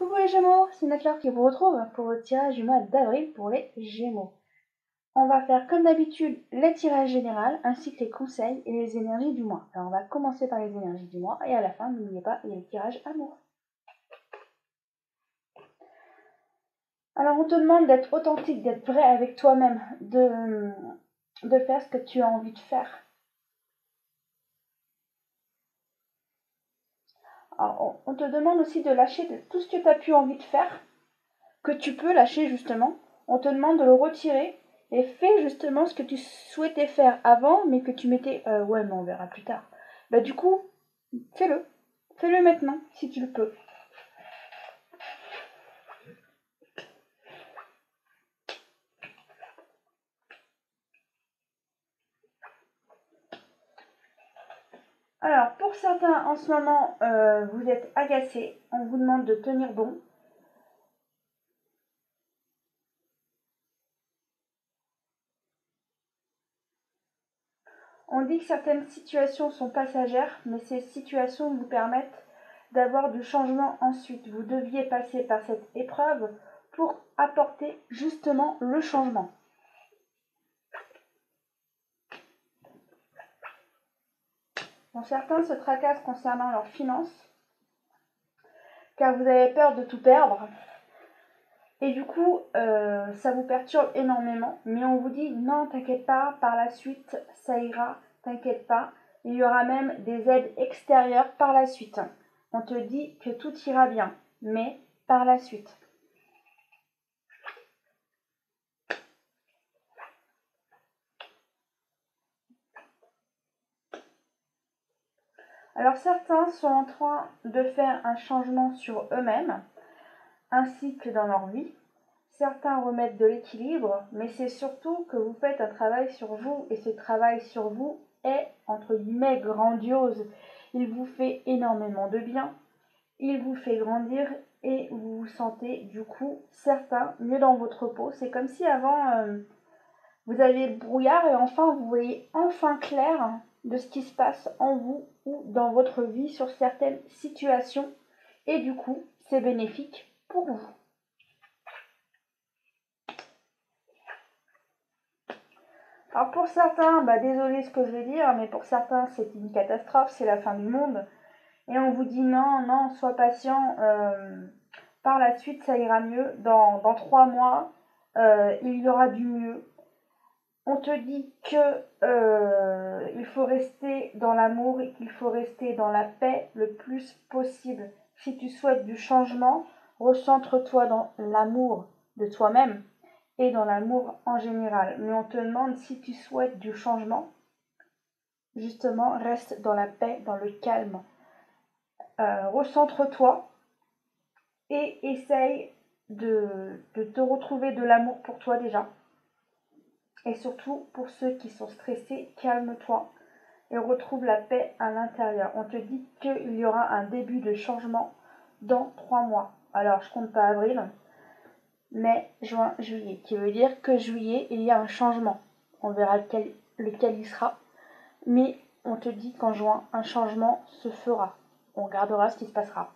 Coucou les Gémeaux, c'est Natlaure qui vous retrouve pour votre tirage du mois d'avril pour les Gémeaux. On va faire comme d'habitude les tirages généraux ainsi que les conseils et les énergies du mois. Alors on va commencer par les énergies du mois et à la fin, n'oubliez pas, il y a le tirage amour. Alors on te demande d'être authentique, d'être vrai avec toi-même, de faire ce que tu as envie de faire. Alors on te demande aussi de lâcher tout ce que tu as pu envie de faire, que tu peux lâcher justement. On te demande de le retirer et fais justement ce que tu souhaitais faire avant, mais que tu mettais ouais, mais on verra plus tard. Bah du coup, fais-le. Fais-le maintenant, si tu le peux. Alors, pour certains, en ce moment, vous êtes agacés. On vous demande de tenir bon. On dit que certaines situations sont passagères, mais ces situations vous permettent d'avoir du changement ensuite. Vous deviez passer par cette épreuve pour apporter justement le changement. Bon, certains se tracassent concernant leurs finances, car vous avez peur de tout perdre. Et du coup, ça vous perturbe énormément. Mais on vous dit, non, t'inquiète pas, par la suite, ça ira, t'inquiète pas. Il y aura même des aides extérieures par la suite. On te dit que tout ira bien, mais par la suite. Alors certains sont en train de faire un changement sur eux-mêmes, ainsi que dans leur vie. Certains remettent de l'équilibre, mais c'est surtout que vous faites un travail sur vous, et ce travail sur vous est, entre guillemets, grandiose. Il vous fait énormément de bien, il vous fait grandir, et vous vous sentez, du coup, certains, mieux dans votre peau. C'est comme si avant, vous aviez le brouillard, et enfin, vous voyez enfin clair de ce qui se passe en vous ou dans votre vie sur certaines situations, et du coup, c'est bénéfique pour vous. Alors pour certains, désolé ce que je vais dire, mais pour certains c'est une catastrophe, c'est la fin du monde. Et on vous dit non, non, sois patient, par la suite ça ira mieux, dans 3 mois, il y aura du mieux. On te dit que il faut rester dans l'amour et qu'il faut rester dans la paix le plus possible. Si tu souhaites du changement, recentre-toi dans l'amour de toi-même et dans l'amour en général. Mais on te demande si tu souhaites du changement, justement, reste dans la paix, dans le calme. Recentre-toi et essaye de te retrouver de l'amour pour toi déjà. Et surtout, pour ceux qui sont stressés, calme-toi et retrouve la paix à l'intérieur. On te dit qu'il y aura un début de changement dans 3 mois. Alors, je compte pas avril, mai, juin, juillet, qui veut dire que juillet, il y a un changement. On verra lequel il sera. Mais on te dit qu'en juin, un changement se fera. On regardera ce qui se passera.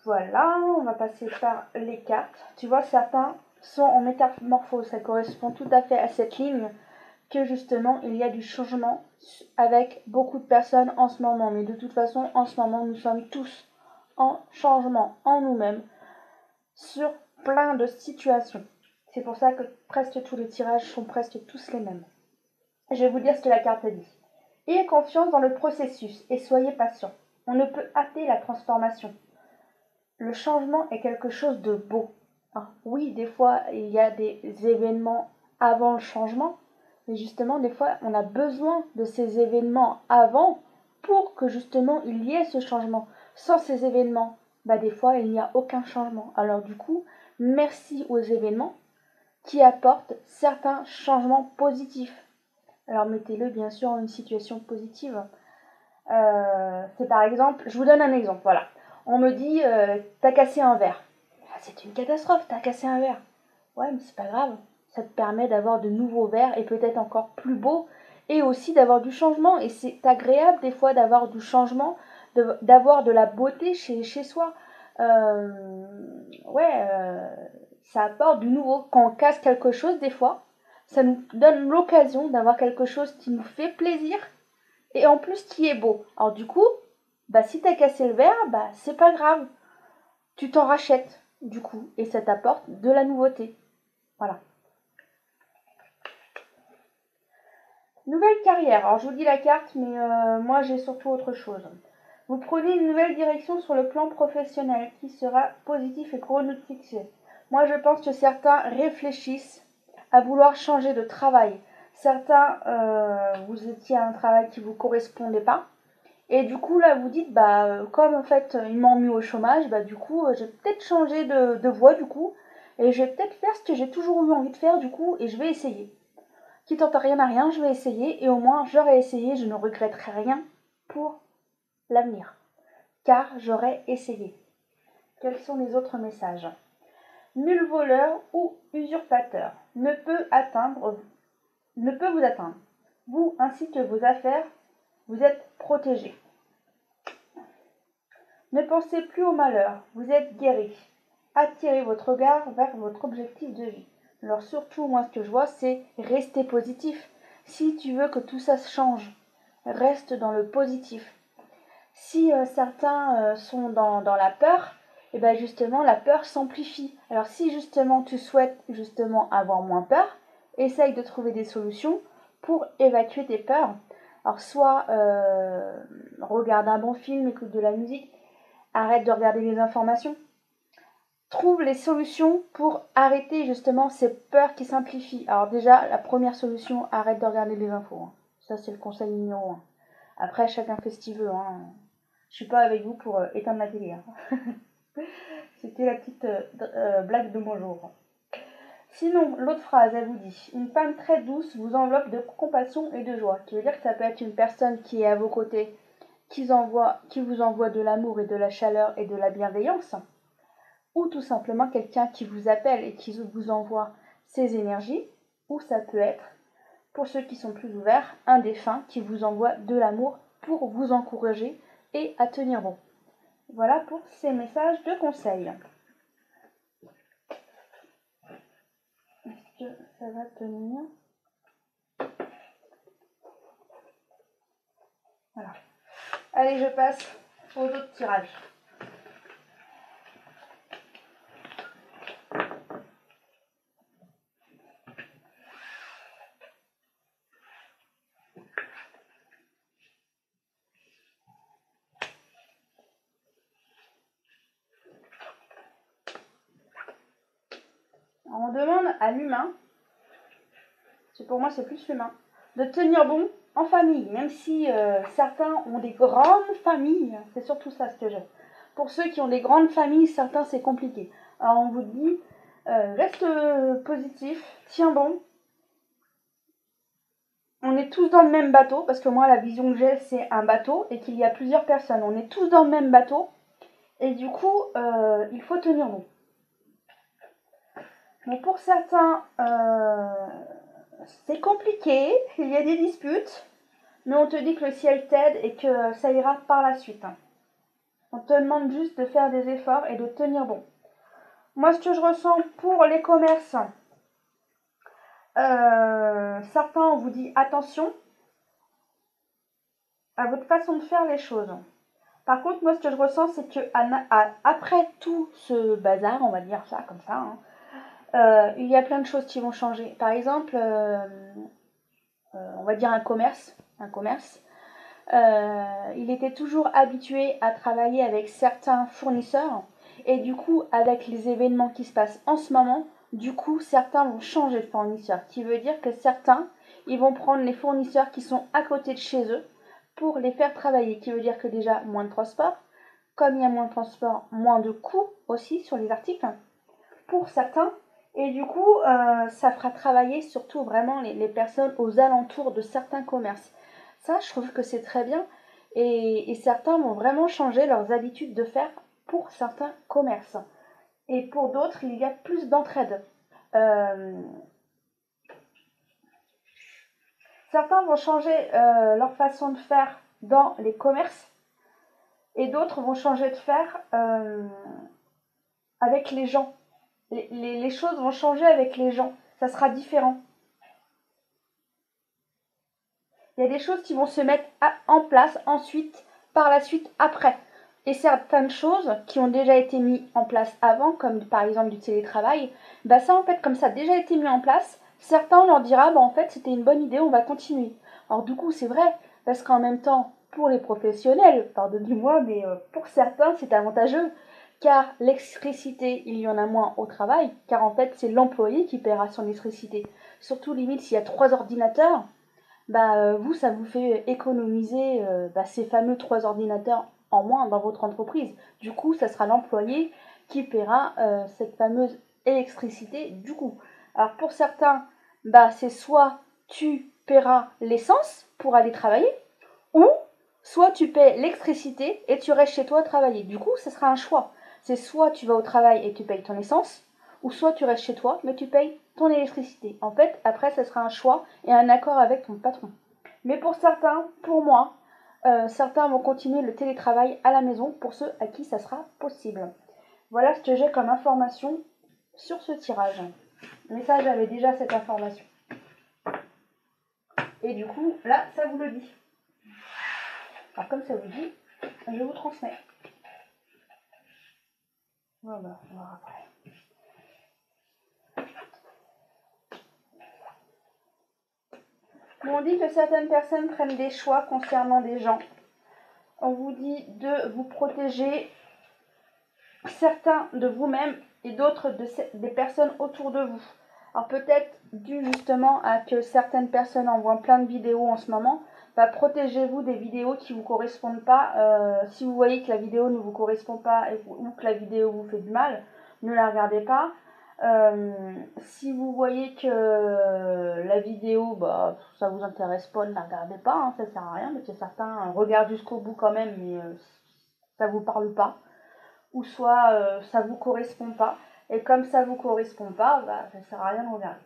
Voilà, on va passer par les cartes. Tu vois, certains sont en métamorphose. Ça correspond tout à fait à cette ligne que justement, il y a du changement avec beaucoup de personnes en ce moment. Mais de toute façon, en ce moment, nous sommes tous en changement en nous-mêmes sur plein de situations. C'est pour ça que presque tous les tirages sont presque tous les mêmes. Je vais vous dire ce que la carte dit. Ayez confiance dans le processus et soyez patient. On ne peut hâter la transformation. Le changement est quelque chose de beau. Oui, des fois, il y a des événements avant le changement, mais justement, des fois, on a besoin de ces événements avant pour que justement il y ait ce changement. Sans ces événements, des fois, il n'y a aucun changement. Alors du coup, merci aux événements qui apportent certains changements positifs. Alors mettez-le bien sûr en une situation positive. C'est par exemple, je vous donne un exemple, voilà. On me dit, t'as cassé un verre. C'est une catastrophe, t'as cassé un verre. Ouais, mais c'est pas grave. Ça te permet d'avoir de nouveaux verres et peut-être encore plus beaux et aussi d'avoir du changement. Et c'est agréable des fois d'avoir du changement, d'avoir de la beauté chez soi. Ouais, ça apporte du nouveau. Quand on casse quelque chose, des fois, ça nous donne l'occasion d'avoir quelque chose qui nous fait plaisir et en plus qui est beau. Alors du coup, bah si t'as cassé le verre, bah c'est pas grave. Tu t'en rachètes, du coup, et ça t'apporte de la nouveauté. Voilà. Nouvelle carrière. Alors je vous dis la carte, mais moi j'ai surtout autre chose. Vous prenez une nouvelle direction sur le plan professionnel qui sera positif et chronotique. Moi je pense que certains réfléchissent à vouloir changer de travail. Certains, vous étiez à un travail qui ne vous correspondait pas. Et du coup là vous dites, bah comme en fait ils m'ont mis au chômage, bah du coup j'ai peut-être changé de voie du coup. Et je vais peut-être faire ce que j'ai toujours eu envie de faire du coup et je vais essayer. Qui tente rien à rien, je vais essayer et au moins j'aurai essayé, je ne regretterai rien pour l'avenir. Car j'aurai essayé. Quels sont les autres messages? Nul voleur ou usurpateur ne peut vous atteindre. Vous ainsi que vos affaires, vous êtes protégés. Ne pensez plus au malheur, vous êtes guéris. Attirez votre regard vers votre objectif de vie. Alors surtout, moi ce que je vois, c'est rester positif. Si tu veux que tout ça se change, reste dans le positif. Si certains sont dans la peur, et bien justement la peur s'amplifie. Alors si justement tu souhaites justement avoir moins peur, essaye de trouver des solutions pour évacuer tes peurs. Alors soit regarde un bon film, écoute de la musique, arrête de regarder les informations. Trouve les solutions pour arrêter justement ces peurs qui s'amplifient. Alors déjà, la première solution, arrête de regarder les infos. Hein. Ça c'est le conseil numéro 1. Après, chacun fait ce qu'il veut. Hein. Je suis pas avec vous pour éteindre la télé. Hein. C'était la petite blague de bonjour. Sinon, l'autre phrase, elle vous dit: une femme très douce vous enveloppe de compassion et de joie. Qui veut dire que ça peut être une personne qui est à vos côtés, qui vous envoie de l'amour et de la chaleur et de la bienveillance. Ou tout simplement quelqu'un qui vous appelle et qui vous envoie ses énergies. Ou ça peut être, pour ceux qui sont plus ouverts, un défunt qui vous envoie de l'amour pour vous encourager et à tenir bon. Voilà pour ces messages de conseil. Est-ce que ça va tenir? Voilà. Allez, je passe aux autres tirages. On demande à l'humain, pour moi c'est plus l'humain, de tenir bon en famille, même si certains ont des grandes familles, c'est surtout ça ce que j'ai. Pour ceux qui ont des grandes familles, certains c'est compliqué. Alors on vous dit, reste positif, tiens bon. On est tous dans le même bateau, parce que moi la vision que j'ai c'est un bateau et qu'il y a plusieurs personnes. On est tous dans le même bateau et du coup il faut tenir bon. Bon, pour certains, c'est compliqué, il y a des disputes, mais on te dit que le ciel t'aide et que ça ira par la suite. On te demande juste de faire des efforts et de tenir bon. Moi, ce que je ressens pour les commerces, certains, on vous dit attention à votre façon de faire les choses. Par contre, moi, ce que je ressens, c'est que après tout ce bazar, on va dire ça comme ça, hein, il y a plein de choses qui vont changer. Par exemple, on va dire un commerce. Il était toujours habitué à travailler avec certains fournisseurs et du coup, avec les événements qui se passent en ce moment, du coup, certains vont changer de fournisseur. Ce qui veut dire que certains, ils vont prendre les fournisseurs qui sont à côté de chez eux pour les faire travailler. Ce qui veut dire que déjà, moins de transport. Comme il y a moins de transport, moins de coûts aussi sur les articles pour certains. Et du coup, ça fera travailler surtout vraiment les personnes aux alentours de certains commerces. Ça, je trouve que c'est très bien. Et certains vont vraiment changer leurs habitudes de faire pour certains commerces. Et pour d'autres, il y a plus d'entraide. Certains vont changer leur façon de faire dans les commerces. et d'autres vont changer de faire avec les gens. Les choses vont changer avec les gens, ça sera différent. Il y a des choses qui vont se mettre en place ensuite, par la suite, après. Et certaines choses qui ont déjà été mises en place avant, comme par exemple du télétravail, bah ça en fait, comme ça a déjà été mis en place, certains on leur dira, bah en fait c'était une bonne idée, on va continuer. Alors du coup c'est vrai, parce qu'en même temps, pour les professionnels, pardonnez-moi, mais pour certains c'est avantageux, car l'électricité, il y en a moins au travail, car en fait c'est l'employé qui paiera son électricité. Surtout limite s'il y a 3 ordinateurs, vous, ça vous fait économiser ces fameux 3 ordinateurs en moins dans votre entreprise. Du coup, ça sera l'employé qui paiera cette fameuse électricité du coup. Alors pour certains, c'est soit tu paieras l'essence pour aller travailler, ou soit tu paies l'électricité et tu restes chez toi travailler. Du coup, ce sera un choix. C'est soit tu vas au travail et tu payes ton essence, ou soit tu restes chez toi mais tu payes ton électricité. En fait, après, ce sera un choix et un accord avec ton patron. Mais pour certains, pour moi, certains vont continuer le télétravail à la maison pour ceux à qui ça sera possible. Voilà ce que j'ai comme information sur ce tirage. Mais ça, j'avais déjà cette information. Et du coup, là, ça vous le dit. Alors comme ça vous dit, je vous transmets. Voilà, on va voir après. Bon, on dit que certaines personnes prennent des choix concernant des gens. On vous dit de vous protéger, certains de vous-même et d'autres des personnes autour de vous. Alors peut-être dû justement à que certaines personnes envoient plein de vidéos en ce moment, protégez-vous des vidéos qui ne vous correspondent pas. Si vous voyez que la vidéo ne vous correspond pas ou que la vidéo vous fait du mal, ne la regardez pas. Si vous voyez que la vidéo, ça vous intéresse pas, ne la regardez pas, hein, ça sert à rien, parce que certains regardent jusqu'au bout quand même, mais ça vous parle pas. Ou soit ça vous correspond pas. Et comme ça vous correspond pas, ça sert à rien de regarder.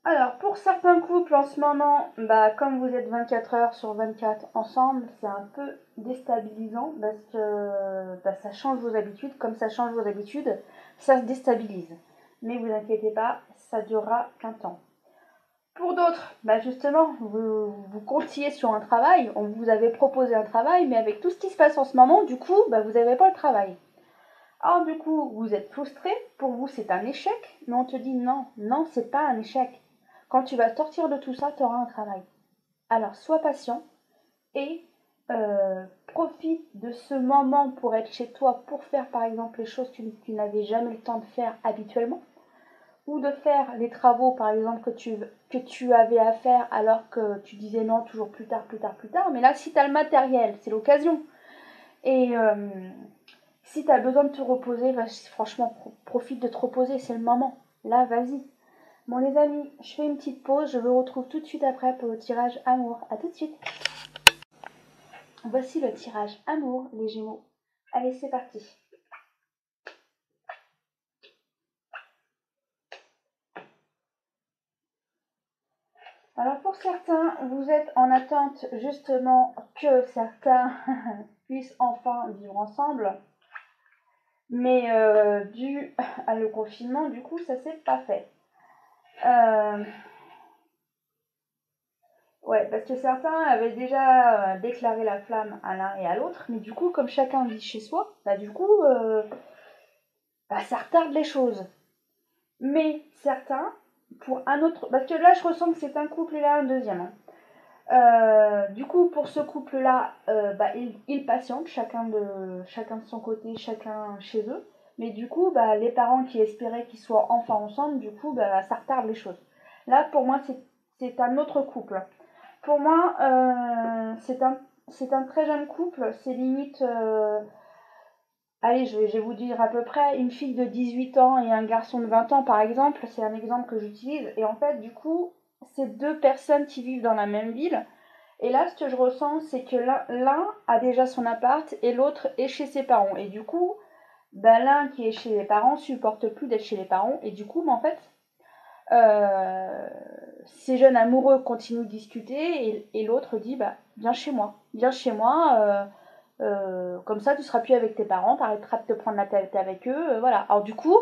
Alors, pour certains couples en ce moment, comme vous êtes 24 heures sur 24 ensemble, c'est un peu déstabilisant parce que ça change vos habitudes. Comme ça change vos habitudes, ça se déstabilise. Mais vous inquiétez pas, ça durera qu'un temps. Pour d'autres, justement, vous comptiez sur un travail, on vous avait proposé un travail, mais avec tout ce qui se passe en ce moment, du coup, vous n'avez pas le travail. Alors du coup, vous êtes frustré, pour vous c'est un échec, mais on te dit non, non, c'est pas un échec. Quand tu vas sortir de tout ça, tu auras un travail. Alors sois patient et profite de ce moment pour être chez toi, pour faire par exemple les choses que tu n'avais jamais le temps de faire habituellement, ou de faire les travaux par exemple que tu avais à faire alors que tu disais non, toujours plus tard, plus tard, plus tard. Mais là, si tu as le matériel, c'est l'occasion. Et si tu as besoin de te reposer, franchement, profite de te reposer, c'est le moment. Là, vas-y. Bon les amis, je fais une petite pause, je vous retrouve tout de suite après pour le tirage amour. A tout de suite. Voici le tirage amour, les Gémeaux. Allez, c'est parti. Alors pour certains, vous êtes en attente justement que certains puissent enfin vivre ensemble. Mais dû à le confinement, du coup, ça s'est pas fait. Ouais, parce que certains avaient déjà déclaré la flamme à l'un et à l'autre, mais du coup, comme chacun vit chez soi, ça retarde les choses. Mais certains, pour un autre, parce que là, je ressens que c'est un couple et là un deuxième. Du coup, pour ce couple-là, ils patientent, chacun de son côté, chacun chez eux. Mais du coup, les parents qui espéraient qu'ils soient enfin ensemble, du coup, ça retarde les choses. Là, pour moi, c'est un autre couple. Pour moi, c'est un très jeune couple. C'est limite, allez, je vais vous dire à peu près, une fille de 18 ans et un garçon de 20 ans, par exemple. C'est un exemple que j'utilise. Et en fait, du coup, c'est deux personnes qui vivent dans la même ville. Et là, ce que je ressens, c'est que l'un a déjà son appart et l'autre est chez ses parents. Et du coup, l'un qui est chez les parents supporte plus d'être chez les parents. Et du coup, en fait, Ces jeunes amoureux continuent de discuter et l'autre dit bah viens chez moi, comme ça tu seras plus avec tes parents, t'arrêteras de te prendre la tête avec eux, voilà. Alors du coup,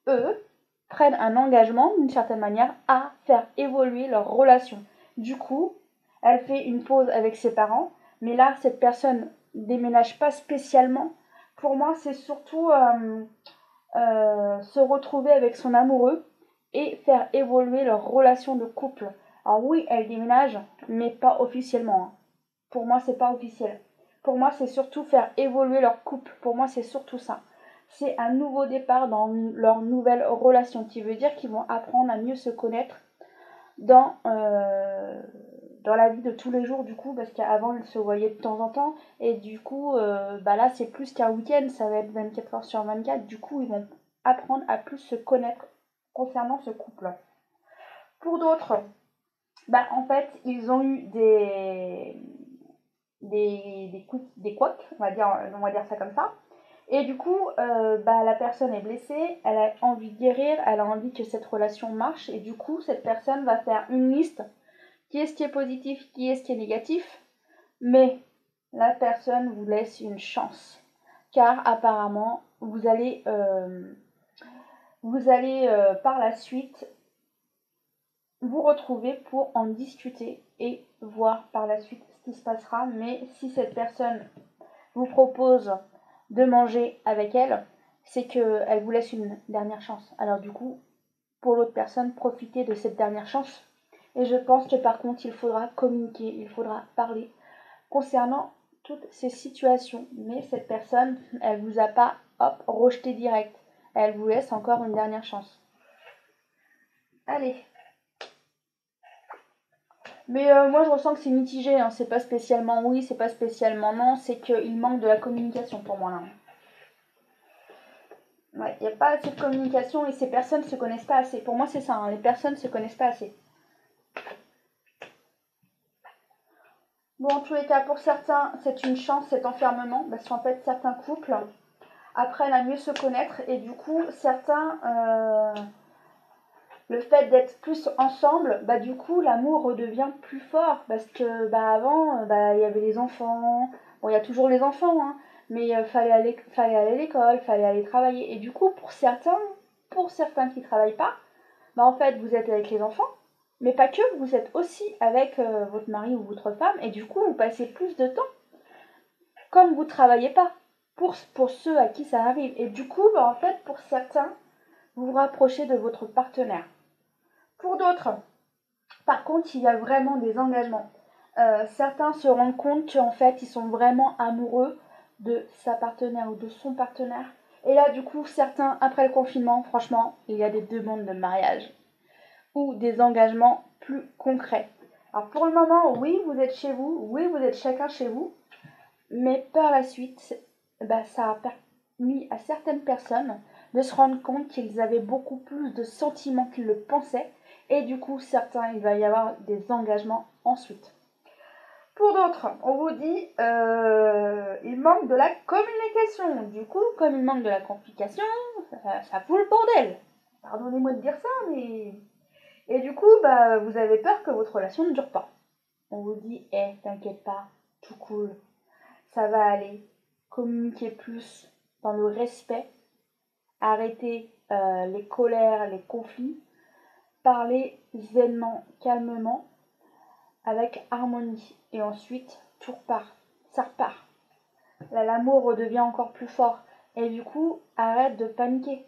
eux prennent un engagement d'une certaine manière à faire évoluer leur relation. Du coup, elle fait une pause avec ses parents, mais là cette personne déménage pas spécialement. Pour moi, c'est surtout se retrouver avec son amoureux et faire évoluer leur relation de couple. Alors oui, elle déménage, mais pas officiellement, hein. Pour moi, c'est pas officiel. Pour moi, c'est surtout faire évoluer leur couple. Pour moi, c'est surtout ça. C'est un nouveau départ dans leur nouvelle relation, qui veut dire qu'ils vont apprendre à mieux se connaître dans, dans la vie de tous les jours, du coup, parce qu'avant, ils se voyaient de temps en temps, et du coup, là, c'est plus qu'un week-end, ça va être 24 heures sur 24, du coup, ils vont apprendre à plus se connaître concernant ce couple. Pour d'autres, en fait, ils ont eu des couacs, on va dire ça comme ça. Et du coup, la personne est blessée, elle a envie de guérir, elle a envie que cette relation marche, et du coup, cette personne va faire une liste qui est-ce qui est positif, qui est-ce qui est négatif, mais la personne vous laisse une chance, car apparemment, vous allez par la suite vous retrouver pour en discuter et voir par la suite ce qui se passera. Mais si cette personne vous propose de manger avec elle, c'est qu'elle vous laisse une dernière chance. Alors du coup, pour l'autre personne, profitez de cette dernière chance. Et je pense que par contre, il faudra communiquer, il faudra parler concernant toutes ces situations. Mais cette personne, elle vous a pas, hop, rejeté direct. Elle vous laisse encore une dernière chance. Allez. Mais moi, je ressens que c'est mitigé, hein. C'est pas spécialement oui, c'est pas spécialement non. C'est qu'il manque de la communication pour moi, là. Ouais, il n'y a pas assez de communication et ces personnes ne se connaissent pas assez. Pour moi, c'est ça, hein, les personnes ne se connaissent pas assez. Bon, en tous les cas, pour certains, c'est une chance cet enfermement, parce qu'en fait, certains couples apprennent à mieux se connaître et du coup, certains, le fait d'être plus ensemble, du coup, l'amour redevient plus fort parce que avant, il y avait les enfants. Bon, il y a toujours les enfants, hein, mais fallait aller à l'école, fallait aller travailler. Et du coup, pour certains qui travaillent pas, en fait, vous êtes avec les enfants, mais pas que, vous êtes aussi avec votre mari ou votre femme, et du coup, vous passez plus de temps comme vous travaillez pas, pour ceux à qui ça arrive. Et du coup, en fait, pour certains, vous vous rapprochez de votre partenaire. Pour d'autres, par contre, il y a vraiment des engagements. Certains se rendent compte qu'en fait, ils sont vraiment amoureux de sa partenaire ou de son partenaire. Et là, du coup, certains, après le confinement, franchement, il y a des demandes de mariage ou des engagements plus concrets. Alors pour le moment, oui, vous êtes chez vous, oui, vous êtes chacun chez vous, mais par la suite, ça a permis à certaines personnes de se rendre compte qu'ils avaient beaucoup plus de sentiments qu'ils le pensaient, et du coup, certains, il va y avoir des engagements ensuite. Pour d'autres, on vous dit, il manque de la communication. Du coup, comme il manque de la communication, ça fout le bordel. Pardonnez-moi de dire ça, mais... Et du coup, vous avez peur que votre relation ne dure pas. On vous dit, t'inquiète pas, tout cool, ça va aller. Communiquez plus dans le respect, arrêtez les colères, les conflits, parlez zènement, calmement, avec harmonie. Et ensuite, tout repart, ça repart. Là, l'amour redevient encore plus fort. Et du coup, arrête de paniquer.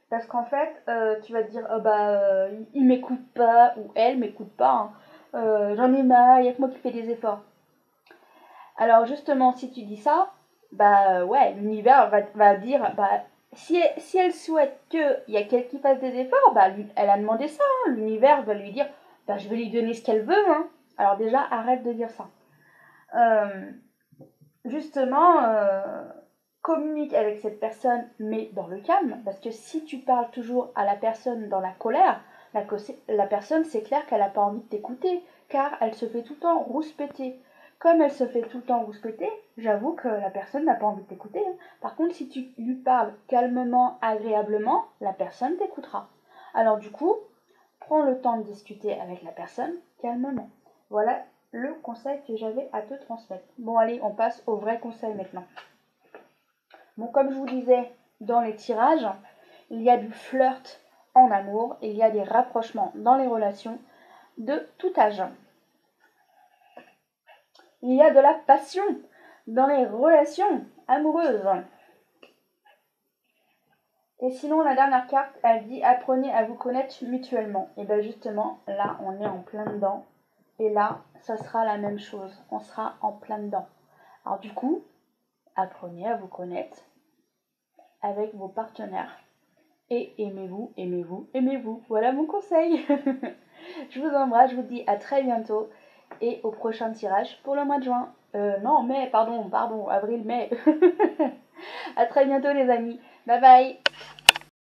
Parce qu'en fait, tu vas te dire, il m'écoute pas, ou elle m'écoute pas, hein. J'en ai marre, il n'y a que moi qui fais des efforts. Alors justement, si tu dis ça, ouais, l'univers va dire, si elle souhaite qu'il y a quelqu'un qui fasse des efforts, elle a demandé ça, hein. L'univers va lui dire, je vais lui donner ce qu'elle veut, hein. Alors déjà, arrête de dire ça. Justement, communique avec cette personne, mais dans le calme, parce que si tu parles toujours à la personne dans la colère, la personne, c'est clair qu'elle n'a pas envie de t'écouter, car elle se fait tout le temps rouspéter. Comme elle se fait tout le temps rouspéter, j'avoue que la personne n'a pas envie de t'écouter, hein. Par contre, si tu lui parles calmement, agréablement, la personne t'écoutera. Alors du coup, prends le temps de discuter avec la personne calmement. Voilà le conseil que j'avais à te transmettre. Bon allez, on passe au vrai conseil maintenant. Bon, comme je vous disais dans les tirages, il y a du flirt en amour, il y a des rapprochements dans les relations de tout âge. Il y a de la passion dans les relations amoureuses. Et sinon, la dernière carte, elle dit apprenez à vous connaître mutuellement. Et bien justement, là, on est en plein dedans. Et là, ça sera la même chose. On sera en plein dedans. Alors du coup, apprenez à vous connaître avec vos partenaires. Et aimez-vous, aimez-vous, aimez-vous. Voilà mon conseil. Je vous embrasse, je vous dis à très bientôt. Et au prochain tirage pour le mois de juin. Non, mai, pardon, avril, mai. À très bientôt les amis. Bye bye.